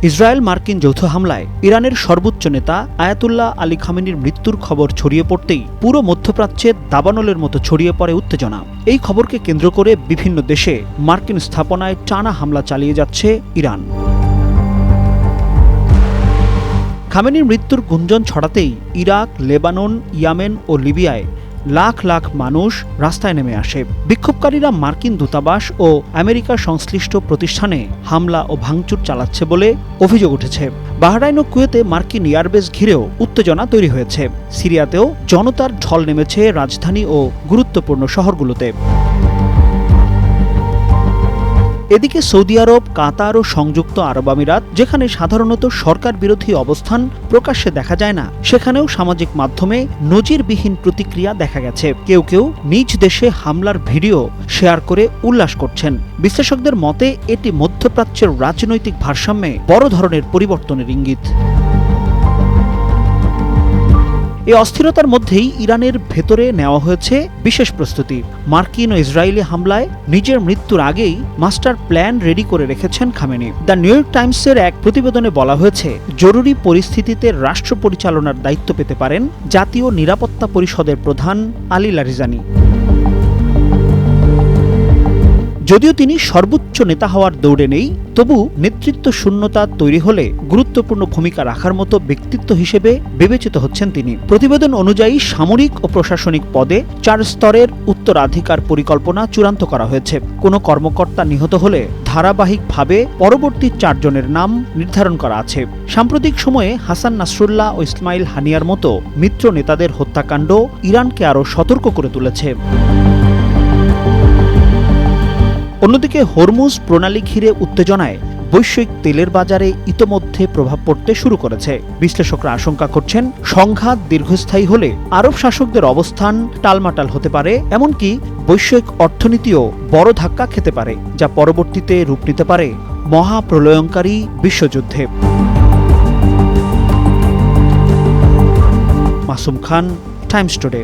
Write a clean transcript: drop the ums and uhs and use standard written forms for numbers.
Israel মার্কিন যৌথ হামলায় ইরানের সর্বোচ্চ নেতা আয়াতুল্লাহ আলী খামেনির মৃত্যুর খবর ছড়িয়ে পড়তেই পুরো মধ্যপ্রাচ্যে দাবানলের মতো ছড়িয়ে পড়ে উত্তেজনা। এই খবরকে কেন্দ্র করে বিভিন্ন দেশে মার্কিন স্থাপনায় টানা হামলা চালিয়ে যাচ্ছে ইরান। খামেনির মৃত্যুর গুঞ্জন ছড়াতেই ইরাক, লেবানন, ইয়েমেন ও লিবিয়ায় লাখ লাখ মানুষ রাস্তায় নেমে আসে। বিক্ষোভকারীরা মার্কিন দূতাবাস ও আমেরিকা সংশ্লিষ্ট প্রতিষ্ঠানে হামলা ও ভাঙচুর চালাচ্ছে বলে অভিযোগ উঠেছে। বাহরাইন ও কুয়েতে মার্কিন এয়ারবেস ঘিরেও উত্তেজনা তৈরি হয়েছে। সিরিয়াতেও জনতার ঢল নেমেছে রাজধানী ও গুরুত্বপূর্ণ শহরগুলোতে। এদিকে সৌদি আরব, কাতার ও সংযুক্ত আরব আমিরাত, যেখানে সাধারণত সরকার বিরোধী অবস্থান প্রকাশ্যে দেখা যায় না, সেখানেও সামাজিক মাধ্যমে নজিরবিহীন প্রতিক্রিয়া দেখা গেছে। কেউ কেউ নিজ দেশে হামলার ভিডিও শেয়ার করে উল্লাস করছেন। বিশ্লেষকদের মতে এটি মধ্যপ্রাচ্যের রাজনৈতিক ভারসাম্যে বড় ধরনের পরিবর্তনের ইঙ্গিত। এই অস্থিরতার মধ্যেই ইরানের ভেতরে নেওয়া হয়েছে বিশেষ প্রস্তুতি। মার্কিন ও ইসরায়েলি হামলায় নিজের মৃত্যুর আগেই মাস্টার প্ল্যান রেডি করে রেখেছেন খামেনি। দ্য নিউ ইয়র্ক টাইমসের এক প্রতিবেদনে বলা হয়েছে, জরুরি পরিস্থিতিতে রাষ্ট্র পরিচালনার দায়িত্ব পেতে পারেন জাতীয় নিরাপত্তা পরিষদের প্রধান আলী লারিজানি। যদিও তিনি সর্বোচ্চ নেতা হওয়ার দৌড়ে নেই, তবু নেতৃত্ব শূন্যতা তৈরি হলে গুরুত্বপূর্ণ ভূমিকা রাখার মতো ব্যক্তিত্ব হিসেবে বিবেচিত হচ্ছেন তিনি। প্রতিবেদন অনুযায়ী সামরিক ও প্রশাসনিক পদে 4 স্তরের উত্তরাধিকার পরিকল্পনা চূড়ান্ত করা হয়েছে। কোনো কর্মকর্তা নিহত হলে ধারাবাহিকভাবে পরবর্তী 4 জনের নাম নির্ধারণ করা আছে। সাম্প্রতিক সময়ে হাসান নাসরুল্লাহ ও ইসমাইল হানিয়ার মতো মিত্র নেতাদের হত্যাকাণ্ড ইরানকে আরও সতর্ক করে তুলেছে। অন্যদিকে হরমুজ প্রণালী ঘিরে উত্তেজনায় বৈশ্বিক তেলের বাজারে ইতোমধ্যে প্রভাব পড়তে শুরু করেছে। বিশ্লেষকরা আশঙ্কা করছেন, সংঘাত দীর্ঘস্থায়ী হলে আরব শাসকদের অবস্থান টালমাটাল হতে পারে, এমনকি বৈশ্বিক অর্থনীতিও বড় ধাক্কা খেতে পারে, যা পরবর্তীতে রূপ নিতে পারে মহাপ্রলয়ঙ্কারী বিশ্বযুদ্ধে। মাসুম খান, টাইমস টুডে।